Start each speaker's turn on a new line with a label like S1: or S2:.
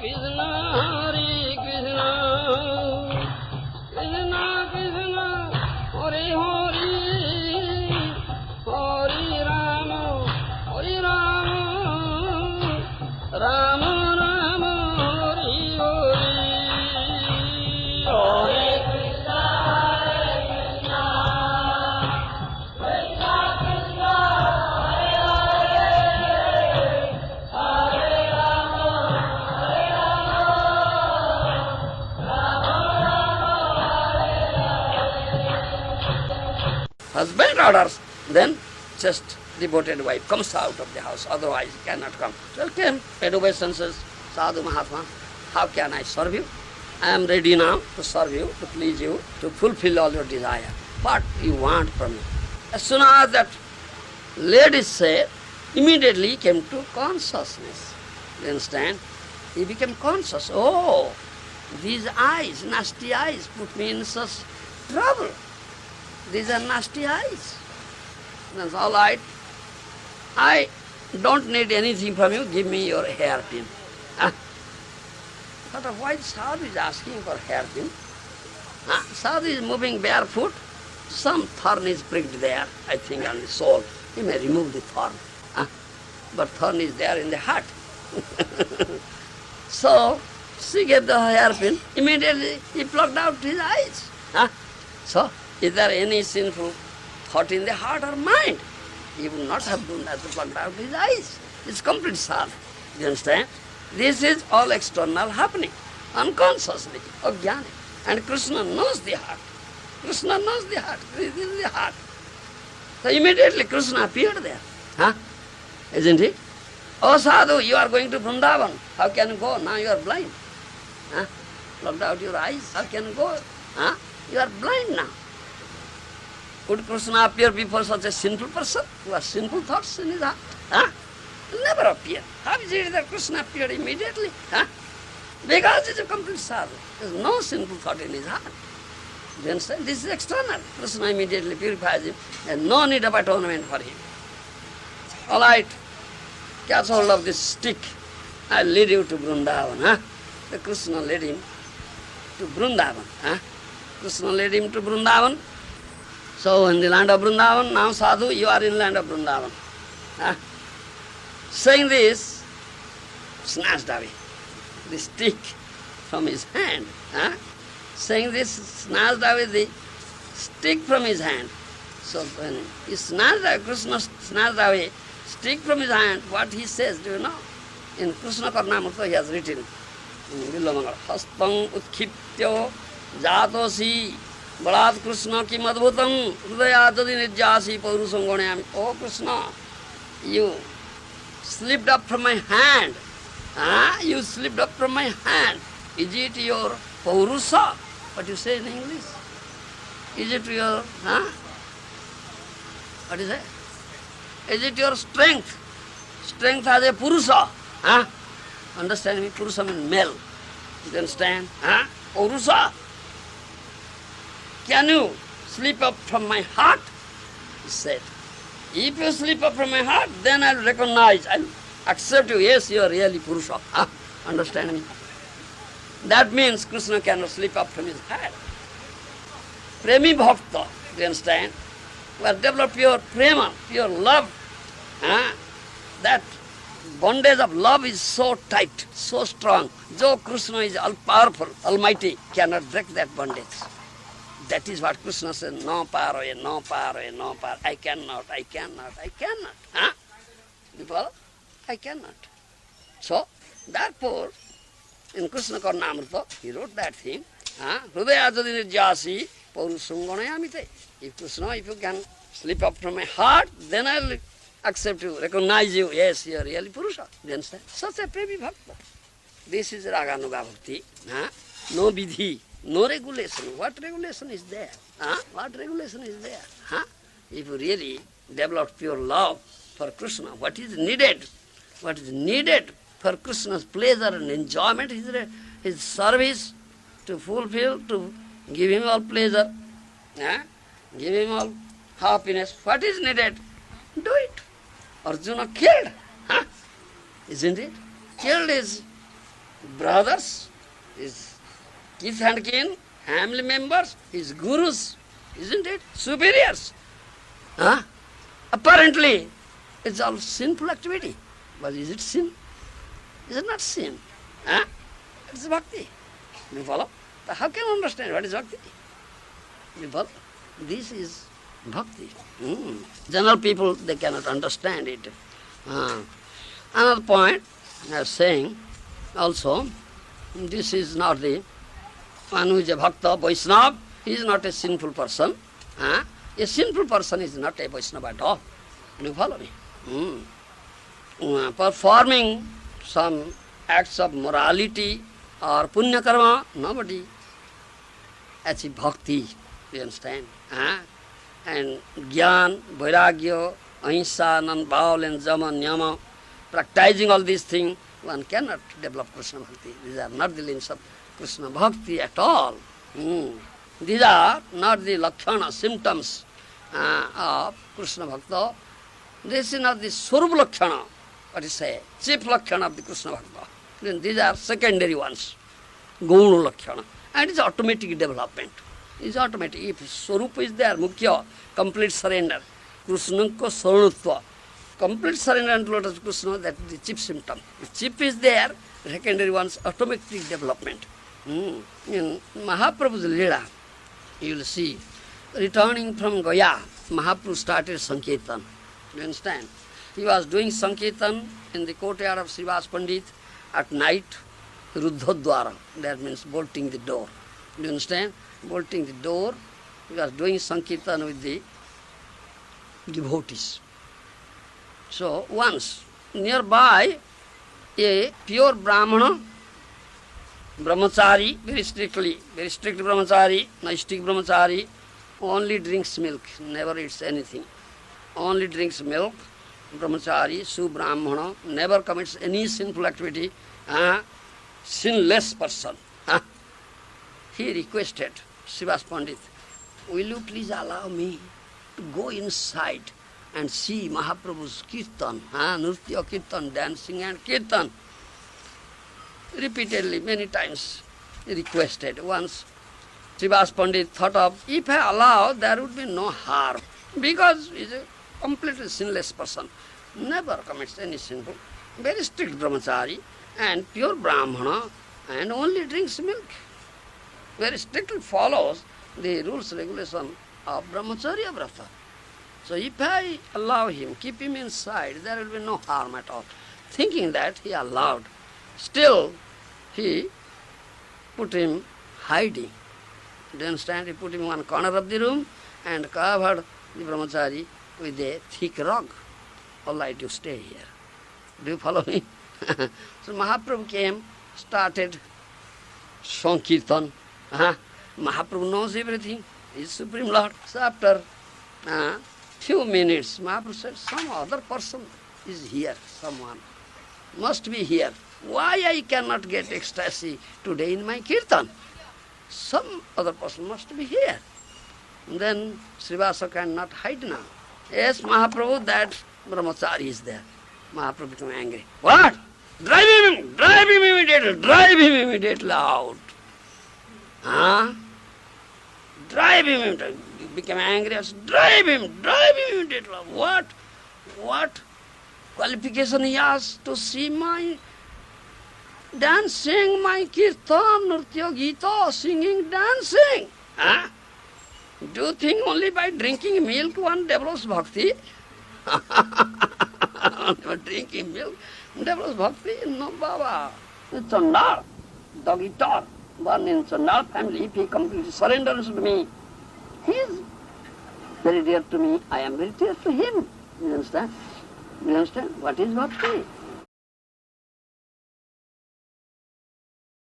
S1: Krishna, Hare Krishna, Krishna Krishna, Hare Hare, Hare Rama, Hare Rama, Rama Rama, Hare Hare. Hare Krishna, Krishna Krishna, Hare Hare, Hare Rama, Hare Rama. Husband orders, then just devoted wife comes out of the house, otherwise cannot come. So came, paid obeisances, Sadhu Mahatma, how can I serve you? I am ready now to serve you, to please you, to fulfill all your desire. What you want from me? As soon as that lady said, immediately he came to consciousness. You understand? He became conscious. Oh, these eyes, nasty eyes, put me in such trouble. These are nasty eyes. That's all right. I don't need anything from you. Give me your hairpin. Huh? But why Sadhu is asking for hairpin? Huh? Sadhu is moving barefoot. Some thorn is pricked there, I think, on the sole. He may remove the thorn. Huh? But thorn is there in the heart. So she gave the hairpin. Immediately he plucked out his eyes. Huh? So is there any sinful thought in the heart or mind? He would not have done that to pluck out his eyes. It's complete sadhu. You understand? This is all external happening, unconsciously, ajnani. And Krishna knows the heart. Krishna knows the heart. This is the heart. So immediately Krishna appeared there. Huh? Isn't it? Oh sadhu, you are going to Vrindavan. How can you go? Now you are blind. Huh? Plucked out your eyes. How can you go? Huh? You are blind now. Would Krishna appear before such a sinful person who has sinful thoughts in his heart? Huh? Never appear. How is it that Krishna appeared immediately? Huh? Because he is a complete sadhu. There is no sinful thought in his heart. Do you understand? This is external. Krishna immediately purifies him. There is no need of atonement for him. All right, catch hold of this stick. I will lead you to Vrindavan. Huh? The Krishna led him to Vrindavan. Huh? Krishna led him to Vrindavan. So in the land of Vrindavan, now sadhu, you are in land of Vrindavan. Huh? Saying this, snatched away the stick from his hand. Huh? Saying this, snatched away the stick from his hand. So when he snatched away, Krishna snatched away stick from his hand, what he says, do you know? In Krishna Karnamrita he has written, in Vilamangala, Hastang Utkiptyo Jatosi Balat Krishna Kim Adbhutam Hridayatadi Nijjasi Paurusam Gonayami. Oh Krishna, you slipped up from my hand. You slipped up from my hand. Is it your Paurusa? What you say in English? Is it your, what is it? Is it your strength? Strength as a Purusa. Understand me? Purusa means male. You understand? Paurusa. Can you slip up from my heart? He said. If you slip up from my heart, then I'll recognize, I'll accept you. Yes, you are really Purusha. Understand me? That means Krishna cannot slip up from his heart. Premi Bhakta, you understand? We have developed pure prema, pure love. That bondage of love is so tight, so strong. Though Krishna is all-powerful, almighty, cannot break that bondage. That is what Krishna says, no power, no power, no power. I cannot. You follow? I cannot. So, therefore, in Krishna Karnamrita, he wrote that thing, Hridayatadi Nijjasi Paurusam Gonayamite. If Krishna, if you can slip up from my heart, then I will accept you, recognize you. Yes, you are really Purusha. Do you understand? Such a Premi Bhakta. This is Raganuga Bhakti. No vidhi. No regulation. What regulation is there? What regulation is there? If you really develop pure love for Krishna, what is needed? What is needed for Krishna's pleasure and enjoyment is his service to fulfill, to give him all pleasure, give him all happiness. What is needed? Do it. Arjuna killed. Isn't it? Killed his brothers, his kith and kin, family members, his gurus, isn't it? Superiors. Huh? Apparently, it's all sinful activity. But is it sin? Is it not sin? Huh? It's bhakti. You follow? How can you understand what is bhakti? You follow? This is bhakti. General people, they cannot understand it. Another point, I was saying also, this is not the one who is a bhakta, Vaishnava, he is not a sinful person. A sinful person is not a Vaishnava at all. Do you follow me? Performing some acts of morality or punya karma, nobody achieve bhakti, you understand? And gyan, vairagya, ahimsa, non-violence, jama, niyama, practicing all these things, one cannot develop Krishna bhakti. These are not the limbs of Krishna bhakti at all. These are not the lakshana, symptoms of Krishna bhakta. This is not the swarup lakshana, what is say, chief lakshana of the Krishna bhakta. Then these are secondary ones, Gour lakshana. And it's automatic development. It's automatic. If swarup is there, mukhya, complete surrender, Krishnanka saranutva, complete surrender and lotus Krishna, that is the chief symptom. If chief is there, secondary ones, automatic development. In Mahaprabhu's Leela, you will see, returning from Gaya, Mahaprabhu started Sankirtan. You understand? He was doing Sankirtan in the courtyard of Srivas Pandit at night, Ruddhodwara, that means bolting the door. Do you understand? Bolting the door, he was doing Sankirtan with the devotees. So once, nearby, a pure Brahmana, brahmachari, very strict brahmachari, naistic brahmachari, only drinks milk, never eats anything. Only drinks milk, brahmachari, su-brahmana, never commits any sinful activity, sinless person. He requested Srivas Pandit, will you please allow me to go inside and see Mahaprabhu's kirtan, nritya kirtan, dancing and kirtan. Repeatedly, many times, he requested. Once, Srivas Pandit thought of, if I allow, there would be no harm, because he is a completely sinless person, never commits any sinful, very strict brahmachari, and pure brahmana, and only drinks milk. Very strictly follows the rules, regulation of brahmacharya vrata. So if I allow him, keep him inside, there will be no harm at all. Thinking that, he allowed. Still, he put him hiding. Do you understand? He put him in one corner of the room and covered the brahmachari with a thick rug. All right, you stay here. Do you follow me? So Mahaprabhu came, started Sankirtan. Mahaprabhu knows everything. He is Supreme Lord. So after few minutes, Mahaprabhu said, some other person is here, someone must be here. Why I cannot get ecstasy today in my kirtan? Some other person must be here. And then Srivasa cannot hide now. Yes, Mahaprabhu, that brahmachari is there. Mahaprabhu became angry. What? Drive him immediately out. Drive him immediately. He became angry. I said, drive him immediately out. What qualification he has to see my dancing, my kirtan, nritya, gita, singing, dancing? Do you think only by drinking milk one develops bhakti? By drinking milk develops bhakti? No, Baba. Chandal, dog eater, born in Chandal family, if he completely surrenders to me, he is very dear to me, I am very dear to him. You understand? You understand? What is bhakti?